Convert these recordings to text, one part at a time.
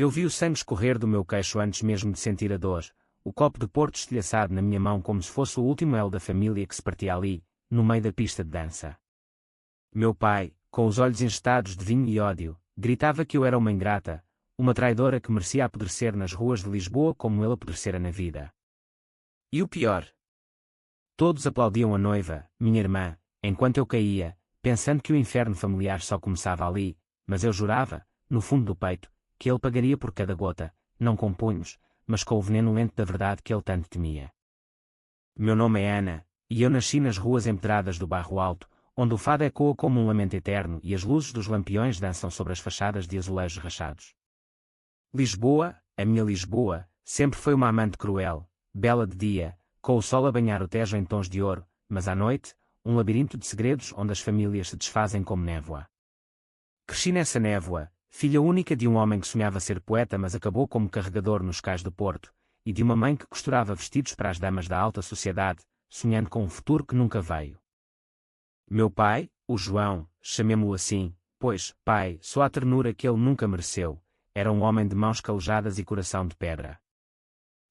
Eu vi o sangue escorrer do meu queixo antes mesmo de sentir a dor, o copo de porto estilhaçado na minha mão como se fosse o último elo da família que se partia ali, no meio da pista de dança. Meu pai, com os olhos engestados de vinho e ódio, gritava que eu era uma ingrata, uma traidora que merecia apodrecer nas ruas de Lisboa como ele apodrecera na vida. E o pior? Todos aplaudiam a noiva, minha irmã, enquanto eu caía, pensando que o inferno familiar só começava ali, mas eu jurava, no fundo do peito, que ele pagaria por cada gota, não com punhos, mas com o veneno lento da verdade que ele tanto temia. Meu nome é Ana, e eu nasci nas ruas empedradas do Bairro Alto, onde o fado ecoa como um lamento eterno e as luzes dos lampiões dançam sobre as fachadas de azulejos rachados. Lisboa, a minha Lisboa, sempre foi uma amante cruel, bela de dia, com o sol a banhar o Tejo em tons de ouro, mas à noite, um labirinto de segredos onde as famílias se desfazem como névoa. Cresci nessa névoa, filha única de um homem que sonhava ser poeta mas acabou como carregador nos cais do Porto, e de uma mãe que costurava vestidos para as damas da alta sociedade, sonhando com um futuro que nunca veio. Meu pai, o João, chamemo-o assim, pois, pai, só a ternura que ele nunca mereceu, era um homem de mãos calejadas e coração de pedra.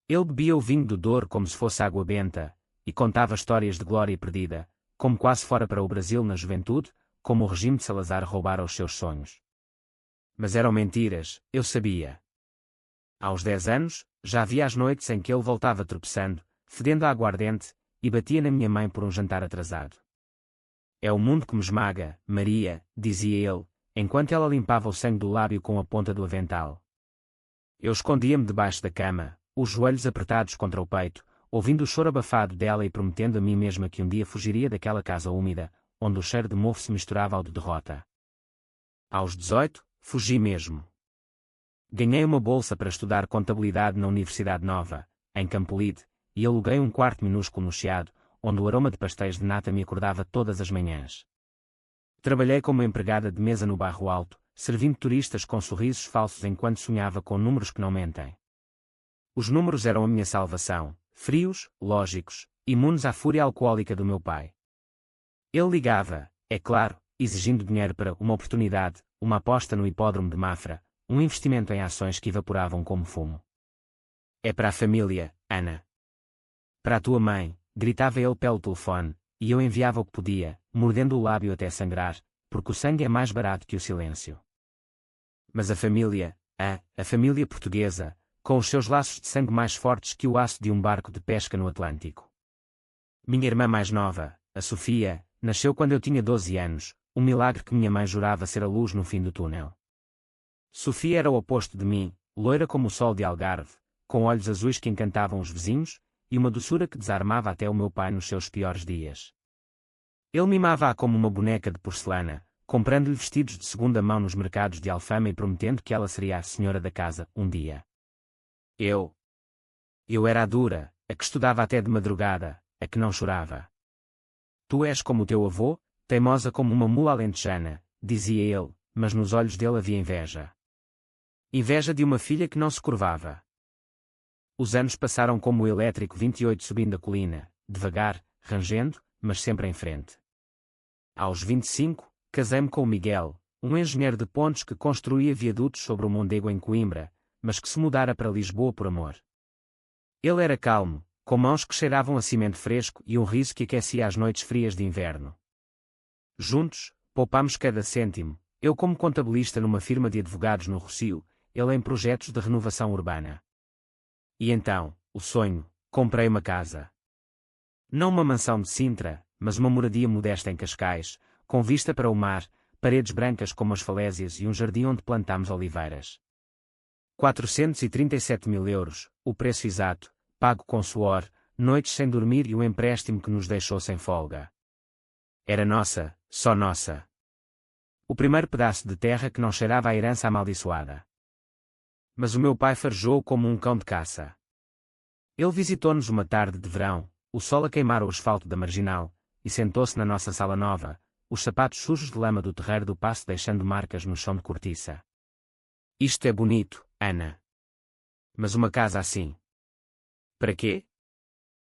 Ele bebia o vinho do Douro como se fosse água benta, e contava histórias de glória perdida, como quase fora para o Brasil na juventude, como o regime de Salazar roubara os seus sonhos. Mas eram mentiras, eu sabia. Aos 10 anos, já havia as noites em que ele voltava tropeçando, fedendo a aguardente, e batia na minha mãe por um jantar atrasado. É o mundo que me esmaga, Maria, dizia ele, enquanto ela limpava o sangue do lábio com a ponta do avental. Eu escondia-me debaixo da cama, os joelhos apertados contra o peito, ouvindo o choro abafado dela e prometendo a mim mesma que um dia fugiria daquela casa úmida, onde o cheiro de mofo se misturava ao de derrota. Aos 18, fugi mesmo. Ganhei uma bolsa para estudar contabilidade na Universidade Nova, em Campolide, e aluguei um quarto minúsculo no Chiado, onde o aroma de pastéis de nata me acordava todas as manhãs. Trabalhei como empregada de mesa no Bairro Alto, servindo turistas com sorrisos falsos enquanto sonhava com números que não mentem. Os números eram a minha salvação, frios, lógicos, imunes à fúria alcoólica do meu pai. Ele ligava, é claro, exigindo dinheiro para uma oportunidade, uma aposta no hipódromo de Mafra, um investimento em ações que evaporavam como fumo. É para a família, Ana. Para a tua mãe, gritava ele pelo telefone, e eu enviava o que podia, mordendo o lábio até sangrar, porque o sangue é mais barato que o silêncio. Mas a família, a família portuguesa, com os seus laços de sangue mais fortes que o aço de um barco de pesca no Atlântico. Minha irmã mais nova, a Sofia, nasceu quando eu tinha 12 anos, um milagre que minha mãe jurava ser a luz no fim do túnel. Sofia era o oposto de mim, loira como o sol de Algarve, com olhos azuis que encantavam os vizinhos, e uma doçura que desarmava até o meu pai nos seus piores dias. Ele mimava-a como uma boneca de porcelana, comprando-lhe vestidos de segunda mão nos mercados de Alfama e prometendo que ela seria a senhora da casa, um dia. Eu era a dura, a que estudava até de madrugada, a que não chorava. Tu és como o teu avô, teimosa como uma mula alentejana, dizia ele, mas nos olhos dele havia inveja. Inveja de uma filha que não se curvava. Os anos passaram como o elétrico 28 subindo a colina, devagar, rangendo, mas sempre em frente. Aos 25, casei-me com o Miguel, um engenheiro de pontes que construía viadutos sobre o Mondego em Coimbra, mas que se mudara para Lisboa por amor. Ele era calmo, com mãos que cheiravam a cimento fresco e um riso que aquecia as noites frias de inverno. Juntos, poupámos cada cêntimo, eu como contabilista numa firma de advogados no Rossio, ele em projetos de renovação urbana. E então, o sonho, comprei uma casa. Não uma mansão de Sintra, mas uma moradia modesta em Cascais, com vista para o mar, paredes brancas como as falésias e um jardim onde plantámos oliveiras. 437.000 euros, o preço exato, pago com suor, noites sem dormir e o empréstimo que nos deixou sem folga. Era nossa, só nossa. O primeiro pedaço de terra que não cheirava a herança amaldiçoada. Mas o meu pai farejou como um cão de caça. Ele visitou-nos uma tarde de verão, o sol a queimar o asfalto da Marginal, e sentou-se na nossa sala nova, os sapatos sujos de lama do terreiro do paço deixando marcas no chão de cortiça. Isto é bonito, Ana. Mas uma casa assim. Para quê?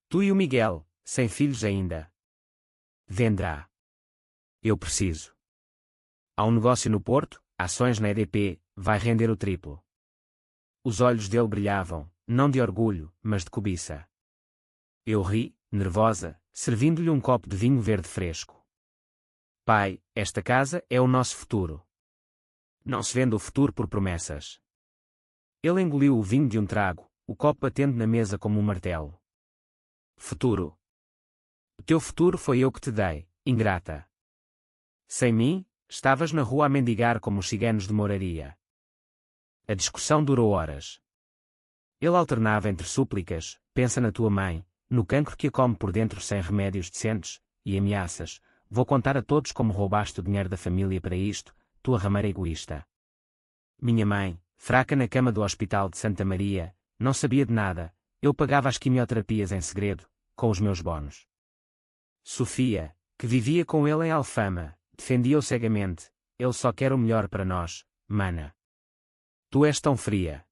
Tu e o Miguel, sem filhos ainda. Vendrá. Eu preciso. Há um negócio no Porto, ações na EDP, vai render o triplo. Os olhos dele brilhavam, não de orgulho, mas de cobiça. Eu ri, nervosa, servindo-lhe um copo de vinho verde fresco. Pai, esta casa é o nosso futuro. Não se vende o futuro por promessas. Ele engoliu o vinho de um trago, o copo batendo na mesa como um martelo. Futuro. O teu futuro foi eu que te dei, ingrata. Sem mim, estavas na rua a mendigar como os ciganos de moraria. A discussão durou horas. Ele alternava entre súplicas, pensa na tua mãe, no cancro que a come por dentro sem remédios decentes, e ameaças, vou contar a todos como roubaste o dinheiro da família para isto, tua rameira egoísta. Minha mãe, fraca na cama do hospital de Santa Maria, não sabia de nada, eu pagava as quimioterapias em segredo, com os meus bónus. Sofia, que vivia com ele em Alfama, defendia-o cegamente, ele só quer o melhor para nós, mana. Tu és tão fria.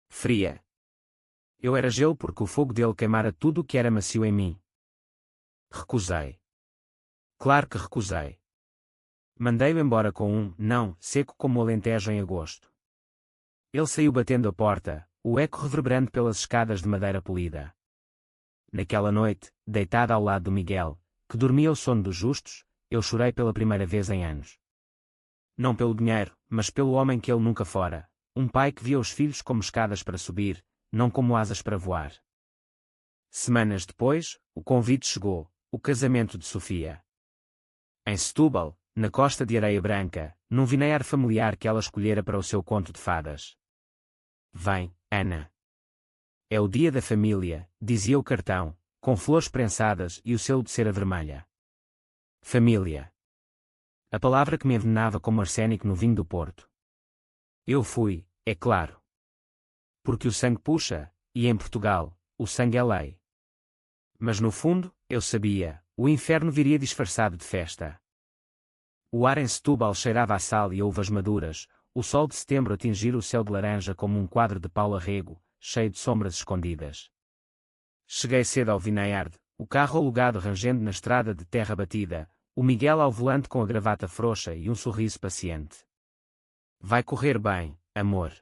Fria. Eu era gelo porque o fogo dele queimara tudo o que era macio em mim. Recusei. Claro que recusei. Mandei-o embora com um não seco como o Alentejo em agosto. Ele saiu batendo a porta, o eco reverberando pelas escadas de madeira polida. Naquela noite, deitada ao lado do Miguel, que dormia o sono dos justos, eu chorei pela primeira vez em anos. Não pelo dinheiro, mas pelo homem que ele nunca fora, um pai que via os filhos como escadas para subir, não como asas para voar. Semanas depois, o convite chegou, o casamento de Sofia. Em Setúbal, na costa de areia branca, num vinhear familiar que ela escolhera para o seu conto de fadas. Vem, Ana. É o dia da família, dizia o cartão, com flores prensadas e o selo de cera vermelha. Família. A palavra que me envenenava como arsênico no vinho do Porto. Eu fui, é claro. Porque o sangue puxa, e em Portugal, o sangue é lei. Mas no fundo, eu sabia, o inferno viria disfarçado de festa. O ar em Setúbal cheirava a sal e a uvas maduras, o sol de setembro atingira o céu de laranja como um quadro de Paula Rego, cheio de sombras escondidas. Cheguei cedo ao Vineyard, o carro alugado rangendo na estrada de terra batida, o Miguel ao volante com a gravata frouxa e um sorriso paciente. Vai correr bem, amor.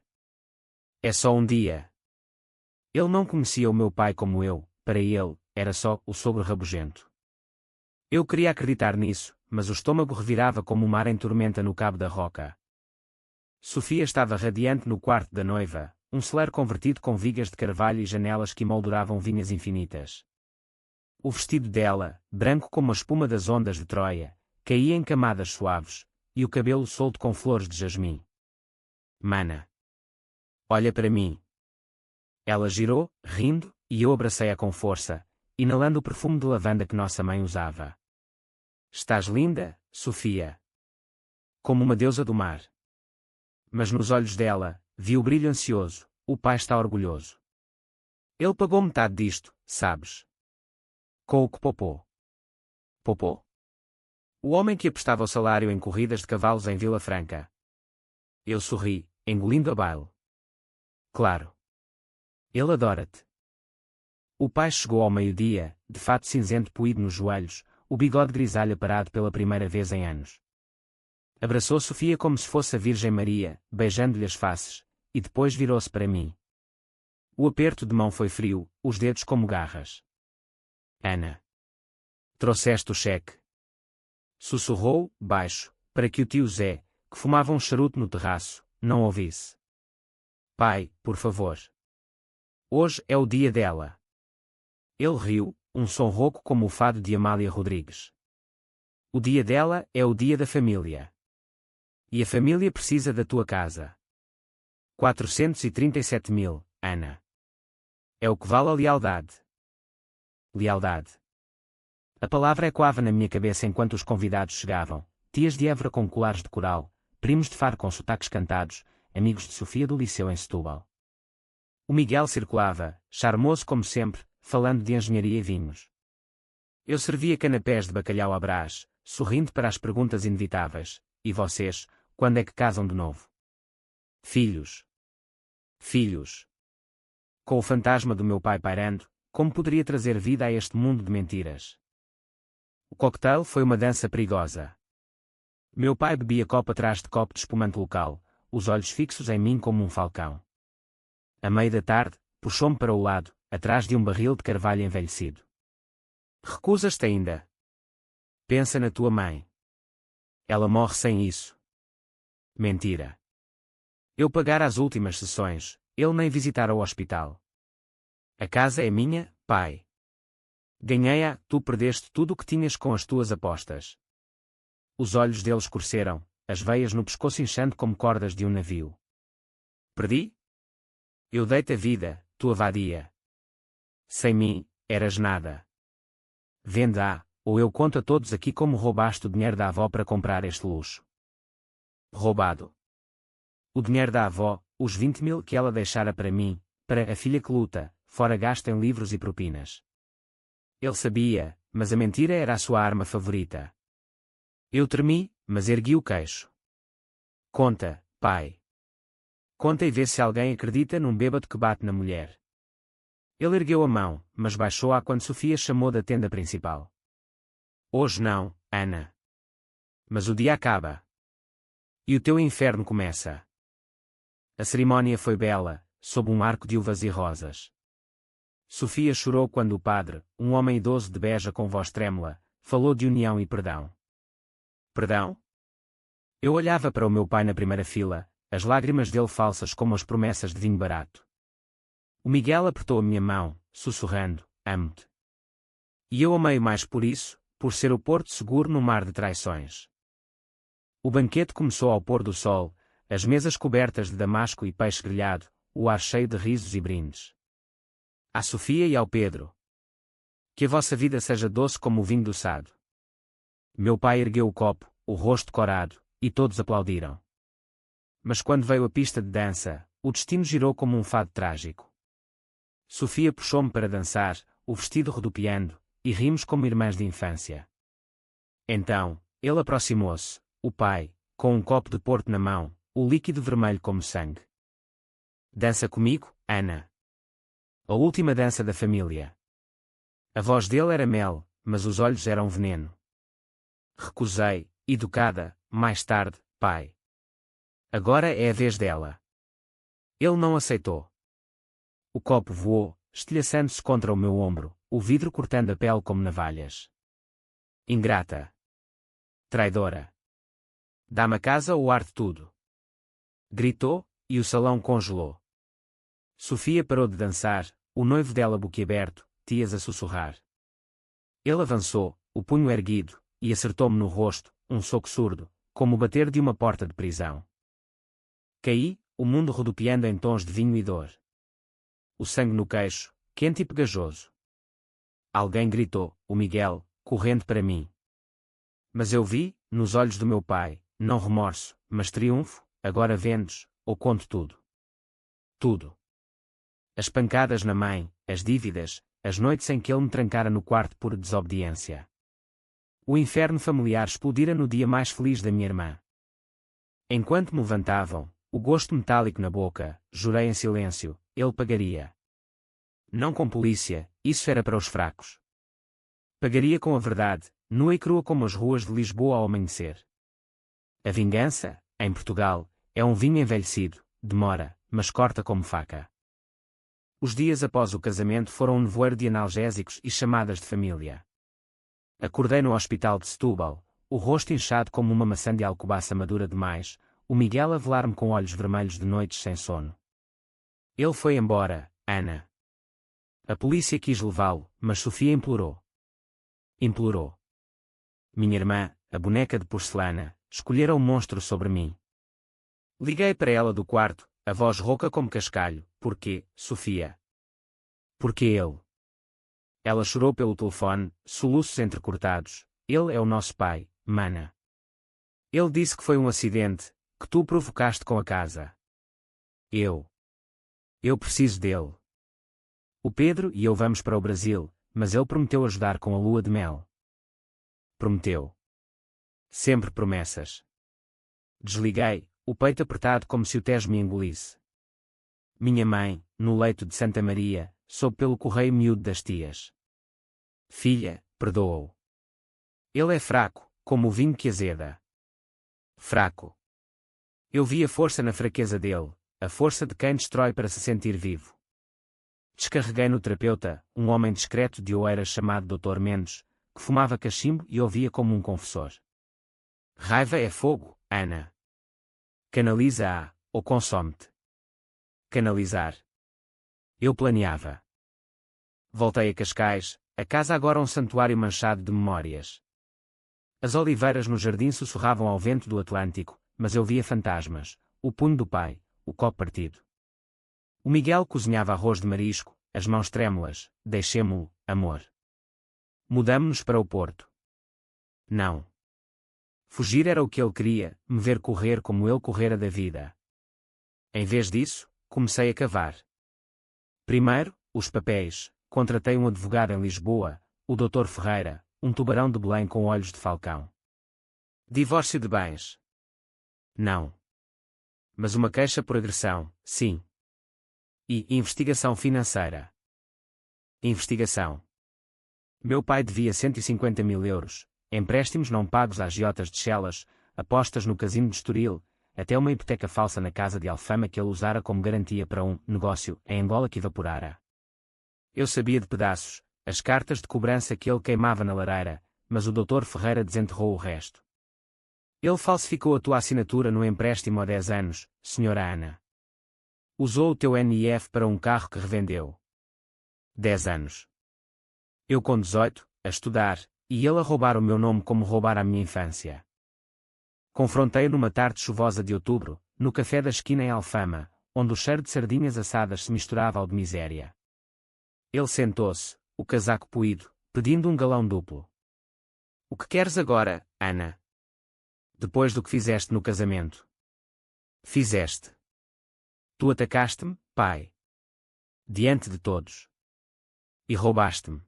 É só um dia. Ele não conhecia o meu pai como eu, para ele, era só o sogro rabugento. Eu queria acreditar nisso, mas o estômago revirava como o mar em tormenta no Cabo da Roca. Sofia estava radiante no quarto da noiva, um celer convertido com vigas de carvalho e janelas que molduravam vinhas infinitas. O vestido dela, branco como a espuma das ondas de Troia, caía em camadas suaves, e o cabelo solto com flores de jasmim. Mana. Olha para mim. Ela girou, rindo, e eu abracei-a com força, inalando o perfume de lavanda que nossa mãe usava. Estás linda, Sofia. Como uma deusa do mar. Mas nos olhos dela, vi o brilho ansioso, o pai está orgulhoso. Ele pagou metade disto, sabes? Com o que poupou. Poupou? O homem que apostava o salário em corridas de cavalos em Vila Franca. Eu sorri, engolindo a baile. Claro. Ele adora-te. O pai chegou ao meio-dia, de fato cinzento poído nos joelhos, o bigode grisalho parado pela primeira vez em anos. Abraçou Sofia como se fosse a Virgem Maria, beijando-lhe as faces, e depois virou-se para mim. O aperto de mão foi frio, os dedos como garras. Ana. Trouxeste o cheque. Sussurrou, baixo, para que o tio Zé, que fumava um charuto no terraço, não ouvisse. Pai, por favor. Hoje é o dia dela. Ele riu, um som rouco como o fado de Amália Rodrigues. O dia dela é o dia da família. E a família precisa da tua casa. 437 mil, Ana. É o que vale a lealdade. Lealdade. A palavra ecoava na minha cabeça enquanto os convidados chegavam, tias de Évora com colares de coral, primos de Faro com sotaques cantados, amigos de Sofia do liceu em Setúbal. O Miguel circulava, charmoso como sempre, falando de engenharia e vinhos. Eu servia canapés de bacalhau à brás, sorrindo para as perguntas inevitáveis. E vocês, quando é que casam de novo? Filhos. Filhos. Com o fantasma do meu pai pairando, como poderia trazer vida a este mundo de mentiras? O cocktail foi uma dança perigosa. Meu pai bebia copo atrás de copo de espumante local, os olhos fixos em mim como um falcão. À meia da tarde, puxou-me para o lado, atrás de um barril de carvalho envelhecido. Recusas-te ainda? Pensa na tua mãe. Ela morre sem isso. Mentira. Eu pagara as últimas sessões, ele nem visitara o hospital. A casa é minha, pai. Ganhei-a, tu perdeste tudo o que tinhas com as tuas apostas. Os olhos dele escureceram, as veias no pescoço inchando como cordas de um navio. Perdi? Eu dei-te a vida, tua vadia. Sem mim, eras nada. Venda-a, ou eu conto a todos aqui como roubaste o dinheiro da avó para comprar este luxo. Roubado. O dinheiro da avó, os 20.000 que ela deixara para mim, para a filha que luta, fora gasto em livros e propinas. Ele sabia, mas a mentira era a sua arma favorita. Eu tremi, mas ergui o queixo. Conta, pai. Conta e vê se alguém acredita num bêbado que bate na mulher. Ele ergueu a mão, mas baixou-a quando Sofia chamou da tenda principal. Hoje não, Ana. Mas o dia acaba. E o teu inferno começa. A cerimónia foi bela, sob um arco de uvas e rosas. Sofia chorou quando o padre, um homem idoso de Beja com voz trêmula, falou de união e perdão. Perdão? Eu olhava para o meu pai na primeira fila, as lágrimas dele falsas como as promessas de vinho barato. O Miguel apertou a minha mão, sussurrando, amo-te. E eu amei mais por isso, por ser o porto seguro no mar de traições. O banquete começou ao pôr do sol, as mesas cobertas de damasco e peixe grelhado, o ar cheio de risos e brindes. À Sofia e ao Pedro. Que a vossa vida seja doce como o vinho do Sado. Meu pai ergueu o copo, o rosto corado, e todos aplaudiram. Mas quando veio a pista de dança, o destino girou como um fado trágico. Sofia puxou-me para dançar, o vestido rodopiando, e rimos como irmãs de infância. Então, ele aproximou-se, o pai, com um copo de porto na mão, o líquido vermelho como sangue. Dança comigo, Ana. A última dança da família. A voz dele era mel, mas os olhos eram veneno. Recusei, educada, mais tarde, pai. Agora é a vez dela. Ele não aceitou. O copo voou, estilhaçando-se contra o meu ombro, o vidro cortando a pele como navalhas. Ingrata. Traidora. Dá-me a casa ou arde tudo. Gritou, e o salão congelou. Sofia parou de dançar, o noivo dela boquiaberto, tias a sussurrar. Ele avançou, o punho erguido, e acertou-me no rosto, um soco surdo, como o bater de uma porta de prisão. Caí, o mundo rodopiando em tons de vinho e dor. O sangue no queixo, quente e pegajoso. Alguém gritou, o Miguel, correndo para mim. Mas eu vi, nos olhos do meu pai, não remorso, mas triunfo, agora vendes, ou conto tudo. Tudo. As pancadas na mãe, as dívidas, as noites em que ele me trancara no quarto por desobediência. O inferno familiar explodira no dia mais feliz da minha irmã. Enquanto me levantavam, o gosto metálico na boca, jurei em silêncio, ele pagaria. Não com polícia, isso era para os fracos. Pagaria com a verdade, nua e crua como as ruas de Lisboa ao amanhecer. A vingança, em Portugal, é um vinho envelhecido, demora, mas corta como faca. Os dias após o casamento foram um nevoeiro de analgésicos e chamadas de família. Acordei no hospital de Setúbal, o rosto inchado como uma maçã de alcobaça madura demais, o Miguel a velar-me com olhos vermelhos de noites sem sono. Ele foi embora, Ana. A polícia quis levá-lo, mas Sofia implorou. Implorou. Minha irmã, a boneca de porcelana, escolhera um monstro sobre mim. Liguei para ela do quarto, a voz rouca como cascalho. Porquê, Sofia? Porquê ele? Ela chorou pelo telefone, soluços entrecortados. Ele é o nosso pai, mana. Ele disse que foi um acidente, que tu provocaste com a casa. Eu preciso dele. O Pedro e eu vamos para o Brasil, mas ele prometeu ajudar com a lua de mel. Prometeu. Sempre promessas. Desliguei, o peito apertado como se o Tejo me engolisse. Minha mãe, no leito de Santa Maria, soube pelo correio miúdo das tias. Filha, perdoa-o. Ele é fraco, como o vinho que azeda. Fraco. Eu vi a força na fraqueza dele, a força de quem destrói para se sentir vivo. Descarreguei no terapeuta, um homem discreto de Oeiras chamado Dr. Mendes, que fumava cachimbo e ouvia como um confessor. Raiva é fogo, Ana. Canaliza-a, ou consome-te. Canalizar. Eu planeava. Voltei a Cascais, a casa agora um santuário manchado de memórias. As oliveiras no jardim sussurravam ao vento do Atlântico, mas eu via fantasmas, o punho do pai, o copo partido. O Miguel cozinhava arroz de marisco, as mãos trêmulas, deixemo-o, amor. Mudamo-nos para o Porto. Não. Fugir era o que ele queria, me ver correr como ele correra da vida. Em vez disso, comecei a cavar. Primeiro, os papéis. Contratei um advogado em Lisboa, o Dr. Ferreira, um tubarão de Belém com olhos de falcão. Divórcio de bens. Não. Mas uma queixa por agressão, sim. E investigação financeira. Investigação. Meu pai devia 150 mil euros, empréstimos não pagos a agiotas de Chelas, apostas no casino de Estoril, até uma hipoteca falsa na casa de Alfama que ele usara como garantia para um negócio em Angola que evaporara. Eu sabia de pedaços, as cartas de cobrança que ele queimava na lareira, mas o Dr. Ferreira desenterrou o resto. Ele falsificou a tua assinatura no empréstimo há 10 anos, Sra. Ana. Usou o teu NIF para um carro que revendeu. 10 anos. Eu com 18, a estudar, e ele a roubar o meu nome como roubar a minha infância. Confrontei-o numa tarde chuvosa de outubro, no café da esquina em Alfama, onde o cheiro de sardinhas assadas se misturava ao de miséria. Ele sentou-se, o casaco poído, pedindo um galão duplo. O que queres agora, Ana? Depois do que fizeste no casamento. Fizeste. Tu atacaste-me, pai. Diante de todos. E roubaste-me.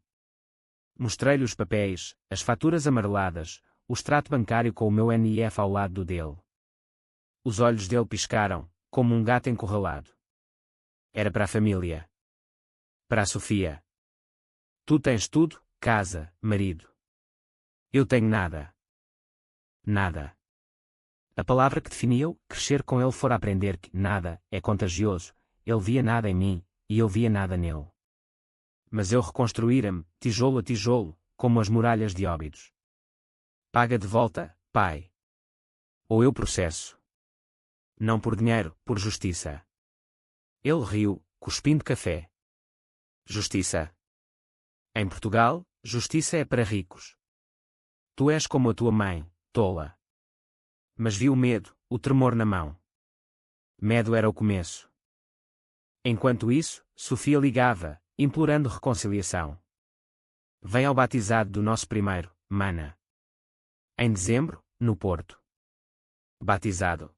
Mostrei-lhe os papéis, as faturas amareladas, o extrato bancário com o meu NIF ao lado do dele. Os olhos dele piscaram, como um gato encurralado. Era para a família. Para a Sofia. Tu tens tudo, casa, marido. Eu tenho nada. Nada. A palavra que definia-o, crescer com ele fora aprender que nada é contagioso, ele via nada em mim, e eu via nada nele. Mas eu reconstruíra-me, tijolo a tijolo, como as muralhas de Óbidos. Paga de volta, pai. Ou eu processo. Não por dinheiro, por justiça. Ele riu, cuspindo café. Justiça. Em Portugal, justiça é para ricos. Tu és como a tua mãe, tola. Mas vi o medo, o tremor na mão. Medo era o começo. Enquanto isso, Sofia ligava, implorando reconciliação. Vem ao batizado do nosso primeiro, mana. Em dezembro, no Porto. Batizado.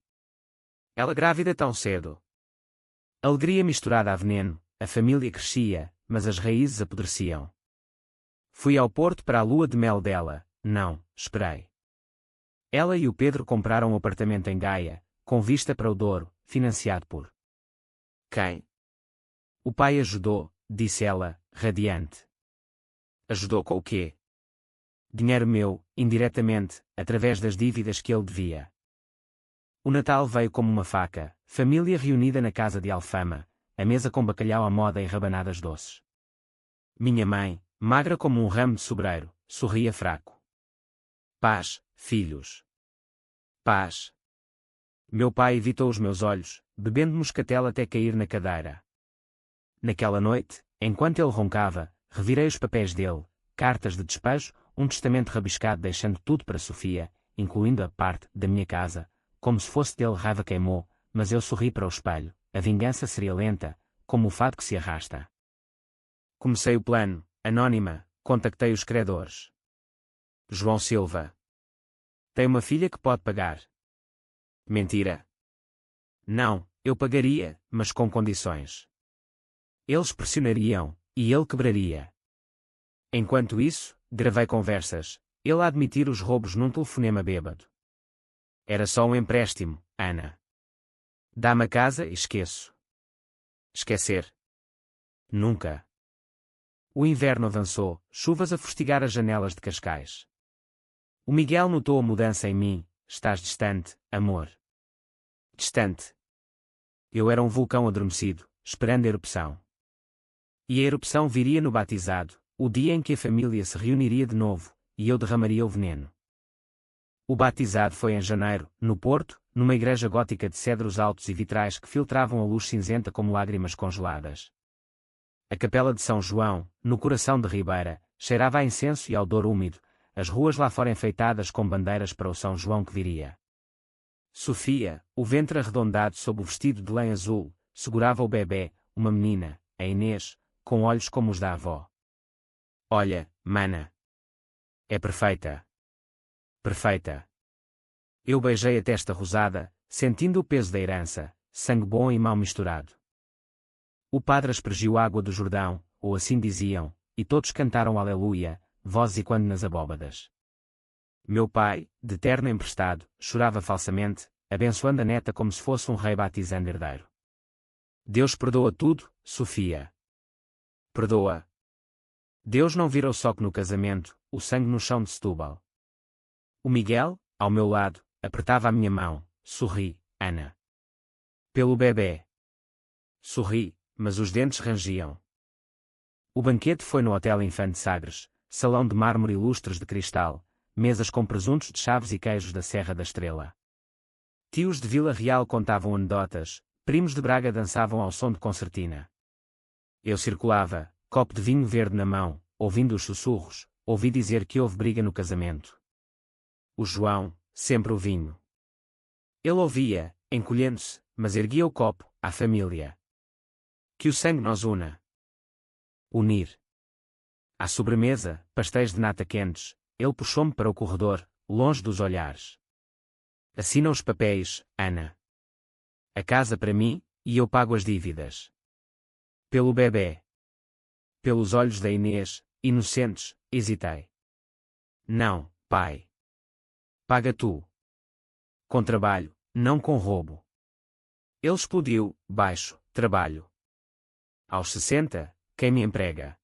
Ela grávida tão cedo. Alegria misturada a veneno, a família crescia, mas as raízes apodreciam. Fui ao Porto para a lua de mel dela, não, esperei. Ela e o Pedro compraram um apartamento em Gaia, com vista para o Douro, financiado por quem? O pai ajudou, disse ela, radiante. Ajudou com o quê? Dinheiro meu, indiretamente, através das dívidas que ele devia. O Natal veio como uma faca, família reunida na casa de Alfama, a mesa com bacalhau à moda e rabanadas doces. Minha mãe, magra como um ramo de sobreiro, sorria fraco. Paz, filhos. Paz. Meu pai evitou os meus olhos, bebendo moscatel até cair na cadeira. Naquela noite, enquanto ele roncava, revirei os papéis dele, cartas de despejo, um testamento rabiscado deixando tudo para Sofia, incluindo a parte da minha casa, como se fosse dele raiva queimou, mas eu sorri para o espelho, a vingança seria lenta, como o fado que se arrasta. Comecei o plano, anônima, contactei os credores. João Silva. Tem uma filha que pode pagar. Mentira. Não, eu pagaria, mas com condições. Eles pressionariam, e ele quebraria. Enquanto isso, gravei conversas, ele a admitir os roubos num telefonema bêbado. Era só um empréstimo, Ana. Dá-me a casa e esqueço. Esquecer. Nunca. O inverno avançou, chuvas a fustigar as janelas de Cascais. O Miguel notou a mudança em mim, estás distante, amor. Distante. Eu era um vulcão adormecido, esperando a erupção. E a erupção viria no batizado, o dia em que a família se reuniria de novo, e eu derramaria o veneno. O batizado foi em janeiro, no Porto, numa igreja gótica de cedros altos e vitrais que filtravam a luz cinzenta como lágrimas congeladas. A capela de São João, no coração de Ribeira, cheirava a incenso e ao odor úmido, as ruas lá fora enfeitadas com bandeiras para o São João que viria. Sofia, o ventre arredondado sob o vestido de lã azul, segurava o bebê, uma menina, a Inês, com olhos como os da avó. Olha, mana. É perfeita. Perfeita. Eu beijei a testa rosada, sentindo o peso da herança, sangue bom e mau misturado. O padre aspergiu água do Jordão, ou assim diziam, e todos cantaram aleluia, vozes e quando nas abóbadas. Meu pai, de terno emprestado, chorava falsamente, abençoando a neta como se fosse um rei batizando herdeiro. Deus perdoa tudo, Sofia. Perdoa. Deus não vira o soco no casamento, o sangue no chão de Setúbal. O Miguel, ao meu lado, apertava a minha mão. Sorri, Ana. Pelo bebê. Sorri, mas os dentes rangiam. O banquete foi no Hotel Infante Sagres, salão de mármore e lustres de cristal, mesas com presuntos de Chaves e queijos da Serra da Estrela. Tios de Vila Real contavam anedotas, primos de Braga dançavam ao som de concertina. Eu circulava, copo de vinho verde na mão, ouvindo os sussurros, ouvi dizer que houve briga no casamento. O João, sempre o vinho. Ele ouvia, encolhendo-se, mas erguia o copo, à família. Que o sangue nos una. Unir. À sobremesa, pastéis de nata quentes, ele puxou-me para o corredor, longe dos olhares. Assina os papéis, Ana. A casa para mim, e eu pago as dívidas. Pelo bebê. Pelos olhos da Inês, inocentes, hesitei. Não, pai. Paga tu. Com trabalho, não com roubo. Ele explodiu, baixo, trabalho. Aos 60, quem me emprega?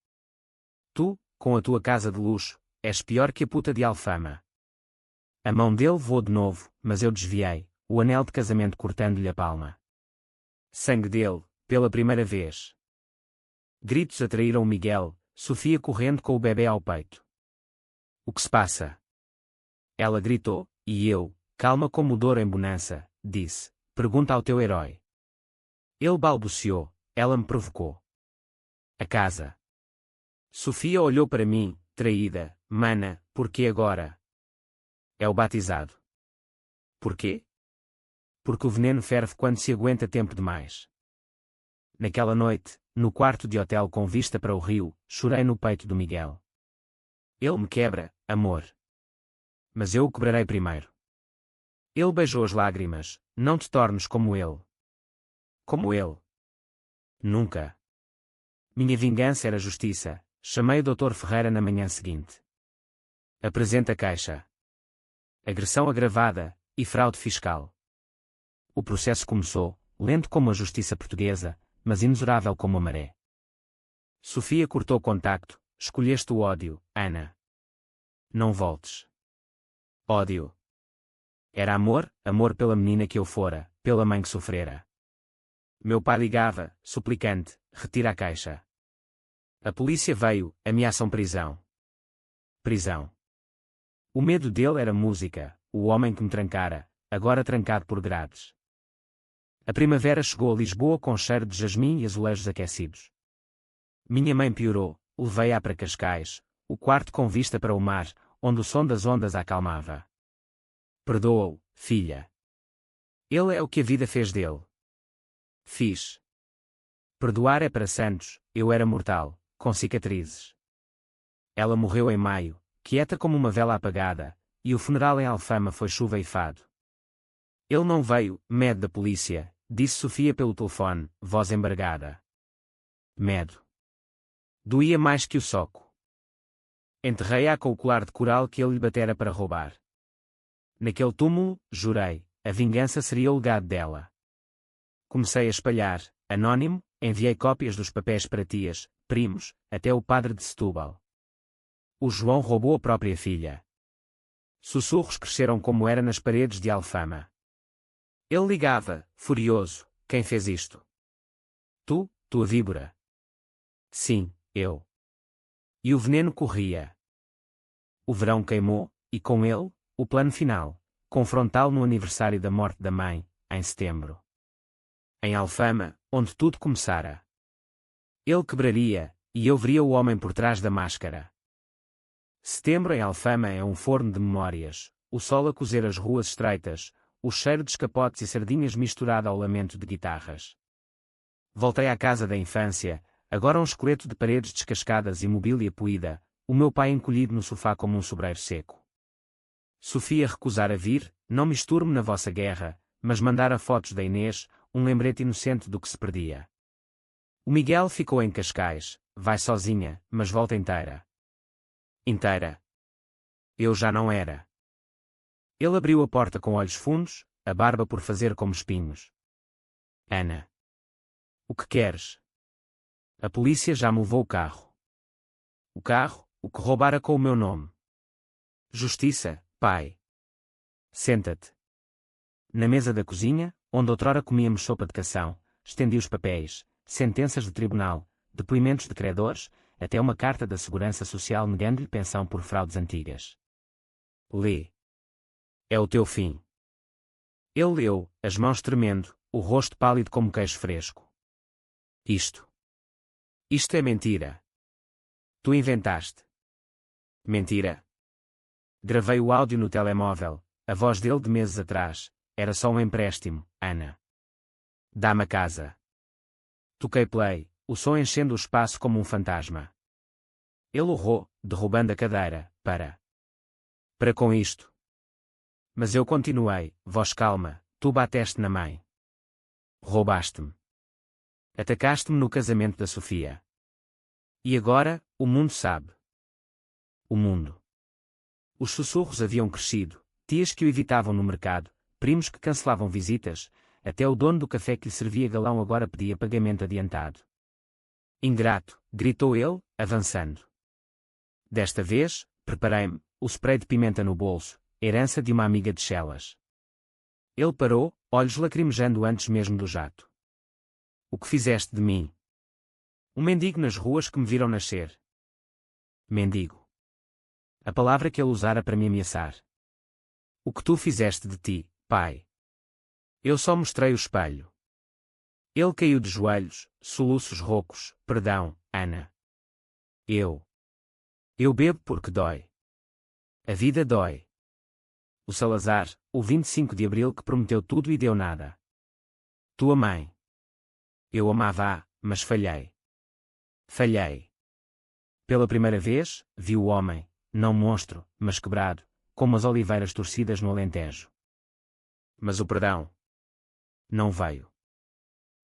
Tu, com a tua casa de luxo, és pior que a puta de Alfama. A mão dele voou de novo, mas eu desviei, o anel de casamento cortando-lhe a palma. Sangue dele, pela primeira vez. Gritos atraíram Miguel, Sofia correndo com o bebê ao peito. O que se passa? Ela gritou, e eu, calma como o Douro em bonança, disse, pergunta ao teu herói. Ele balbuciou, ela me provocou. A casa. Sofia olhou para mim, traída, mana, porquê agora? É o batizado. Porquê? Porque o veneno ferve quando se aguenta tempo demais. Naquela noite, no quarto de hotel com vista para o rio, chorei no peito do Miguel. Ele me quebra, amor. Mas eu o quebrarei primeiro. Ele beijou as lágrimas, não te tornes como ele. Como ele. Nunca. Minha vingança era justiça, chamei o Dr. Ferreira na manhã seguinte. Apresenta a caixa. Agressão agravada, e fraude fiscal. O processo começou, lento como a justiça portuguesa, mas inexorável como a maré. Sofia cortou contacto, escolheste o ódio, Ana. Não voltes. Ódio. Era amor, amor pela menina que eu fora, pela mãe que sofrera. Meu pai ligava, suplicante, retira a caixa. A polícia veio, ameaçam prisão. Prisão. O medo dele era música, o homem que me trancara, agora trancado por grades. A primavera chegou a Lisboa com cheiro de jasmim e azulejos aquecidos. Minha mãe piorou, levei-a para Cascais, o quarto com vista para o mar, onde o som das ondas a acalmava. Perdoa-o, filha. Ele é o que a vida fez dele. Fiz. Perdoar é para santos, eu era mortal, com cicatrizes. Ela morreu em maio, quieta como uma vela apagada, e o funeral em Alfama foi chuva e fado. Ele não veio, medo da polícia, disse Sofia pelo telefone, voz embargada. Medo. Doía mais que o soco. Enterrei-a com o colar de coral que ele lhe batera para roubar. Naquele túmulo, jurei, a vingança seria o legado dela. Comecei a espalhar, anónimo, enviei cópias dos papéis para tias, primos, até o padre de Setúbal. O João roubou a própria filha. Sussurros cresceram como era nas paredes de Alfama. Ele ligava, furioso, Quem fez isto? Tu, tua víbora. Sim, eu. E o veneno corria. O verão queimou, e com ele, o plano final, confrontá-lo no aniversário da morte da mãe, em setembro. Em Alfama, onde tudo começara. Ele quebraria, e eu veria o homem por trás da máscara. Setembro em Alfama é um forno de memórias, o sol a cozer as ruas estreitas, o cheiro de escapotes e sardinhas misturado ao lamento de guitarras. Voltei à casa da infância, agora um esqueleto de paredes descascadas e mobília poída, o meu pai encolhido no sofá como um sobreiro seco. Sofia recusara vir, não misture-me na vossa guerra, mas mandara fotos da Inês, um lembrete inocente do que se perdia. O Miguel ficou em Cascais, vai sozinha, mas volta inteira. Inteira. Eu já não era. Ele abriu a porta com olhos fundos, a barba por fazer como espinhos. Ana. O que queres? A polícia já me levou o carro. O carro, o que roubara com o meu nome. Justiça, pai. Senta-te. Na mesa da cozinha, onde outrora comíamos sopa de cação, estendi os papéis, sentenças de tribunal, depoimentos de credores, até uma carta da Segurança Social negando-lhe pensão por fraudes antigas. Lê. É o teu fim. Ele leu, as mãos tremendo, o rosto pálido como queijo fresco. Isto é mentira. Tu inventaste. Mentira. Gravei o áudio no telemóvel, a voz dele de meses atrás, era só um empréstimo, Ana. Dá-me a casa. Toquei play, o som enchendo o espaço como um fantasma. Ele urrou, derrubando a cadeira, para com isto. Mas eu continuei, voz calma, tu bateste na mãe. Roubaste-me. Atacaste-me no casamento da Sofia. E agora, o mundo sabe. O mundo. Os sussurros haviam crescido, tias que o evitavam no mercado, primos que cancelavam visitas, até o dono do café que lhe servia galão agora pedia pagamento adiantado. Ingrato, gritou ele, avançando. Desta vez, preparei-me, o spray de pimenta no bolso, herança de uma amiga de Chelas. Ele parou, olhos lacrimejando antes mesmo do jato. O que fizeste de mim? Um mendigo nas ruas que me viram nascer. Mendigo. A palavra que ele usara para me ameaçar. O que tu fizeste de ti, pai? Eu só mostrei o espelho. Ele caiu de joelhos, soluços roucos, perdão, Ana. Eu bebo porque dói. A vida dói. O Salazar, o 25 de abril que prometeu tudo e deu nada. Tua mãe. Eu amava-a, mas falhei. Falhei. Pela primeira vez, vi o homem, não monstro, mas quebrado, como as oliveiras torcidas no Alentejo. Mas o perdão não veio.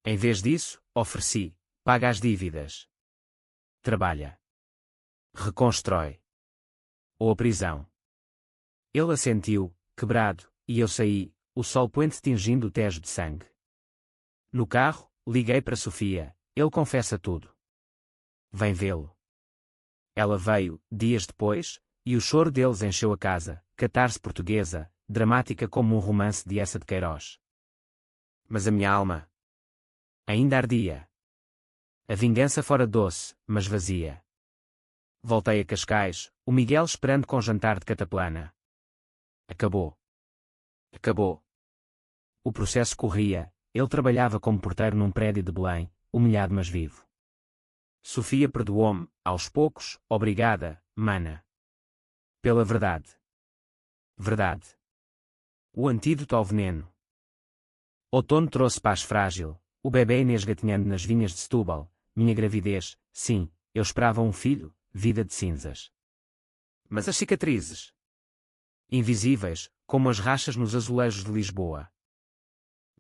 Em vez disso, ofereci, paga as dívidas. Trabalha. Reconstrói. Ou a prisão. Ele assentiu, quebrado, e eu saí, o sol poente tingindo o tejo de sangue. No carro, liguei para Sofia, ele confessa tudo. Vem vê-lo. Ela veio, dias depois, e o choro deles encheu a casa, catarse portuguesa, dramática como um romance de Essa de Queiroz. Mas a minha alma ainda ardia. A vingança fora doce, mas vazia. Voltei a Cascais, o Miguel esperando com jantar de cataplana. Acabou. Acabou. O processo corria, ele trabalhava como porteiro num prédio de Belém, humilhado mas vivo. Sofia perdoou-me, aos poucos, obrigada, mana. Pela verdade. Verdade. O antídoto ao veneno. Outono trouxe paz frágil, o bebê Inês gatinhando nas vinhas de Setúbal, minha gravidez, sim, eu esperava um filho, vida de cinzas. Mas as cicatrizes. Invisíveis, como as rachas nos azulejos de Lisboa.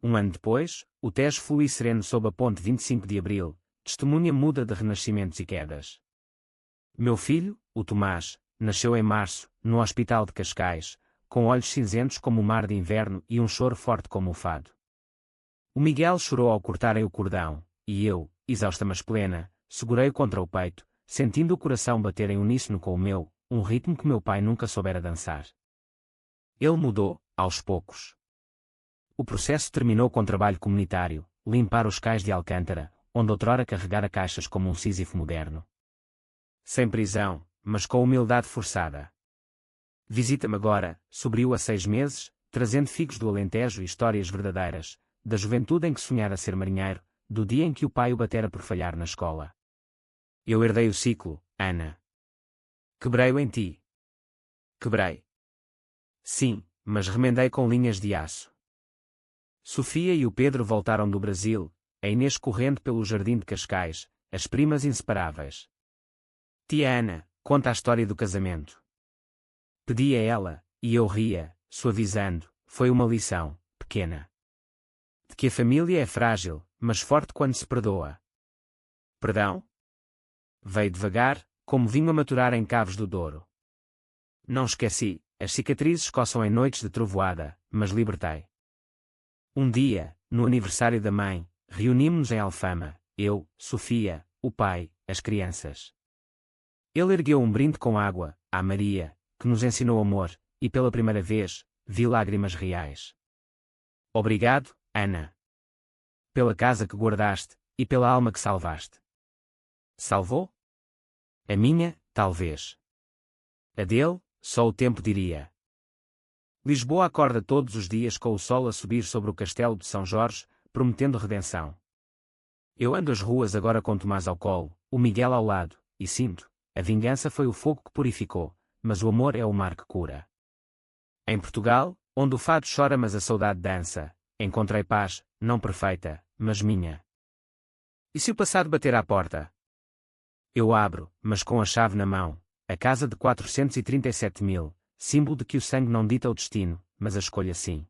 Um ano depois, o Tejo flui sereno sob a ponte 25 de Abril, testemunha muda de renascimentos e quedas. Meu filho, o Tomás, nasceu em março, no hospital de Cascais, com olhos cinzentos como o mar de inverno e um choro forte como o fado. O Miguel chorou ao cortarem o cordão, e eu, exausta mas plena, segurei-o contra o peito, sentindo o coração bater em uníssono com o meu, um ritmo que meu pai nunca soubera dançar. Ele mudou, aos poucos. O processo terminou com trabalho comunitário, limpar os cais de Alcântara, onde outrora carregara caixas como um Sísifo moderno. Sem prisão, mas com humildade forçada. Visita-me agora, sobriu há 6 meses, trazendo figos do Alentejo e histórias verdadeiras, da juventude em que sonhara ser marinheiro, do dia em que o pai o batera por falhar na escola. Eu herdei o ciclo, Ana. Quebrei-o em ti. Quebrei. Sim, mas remendei com linhas de aço. Sofia e o Pedro voltaram do Brasil, a Inês correndo pelo jardim de Cascais, as primas inseparáveis. Tia Ana, conta a história do casamento. Pedi a ela, e eu ria, suavizando, foi uma lição, pequena. De que a família é frágil, mas forte quando se perdoa. Perdão? Veio devagar, como vinho a maturar em Cavos do Douro. Não esqueci, as cicatrizes coçam em noites de trovoada, mas libertei. Um dia, no aniversário da mãe, reunimos-nos em Alfama, eu, Sofia, o pai, as crianças. Ele ergueu um brinde com água, à Maria, que nos ensinou amor, e pela primeira vez, vi lágrimas reais. Obrigado, Ana. Pela casa que guardaste, e pela alma que salvaste. Salvou? A minha, talvez. A dele, só o tempo diria. Lisboa acorda todos os dias com o sol a subir sobre o castelo de São Jorge, prometendo redenção. Eu ando as ruas agora com Tomás ao colo, o Miguel ao lado, e sinto, a vingança foi o fogo que purificou, mas o amor é o mar que cura. Em Portugal, onde o fado chora mas a saudade dança, encontrei paz, não perfeita, mas minha. E se o passado bater à porta? Eu abro, mas com a chave na mão, a casa de 437.000, símbolo de que o sangue não dita o destino, mas a escolha sim.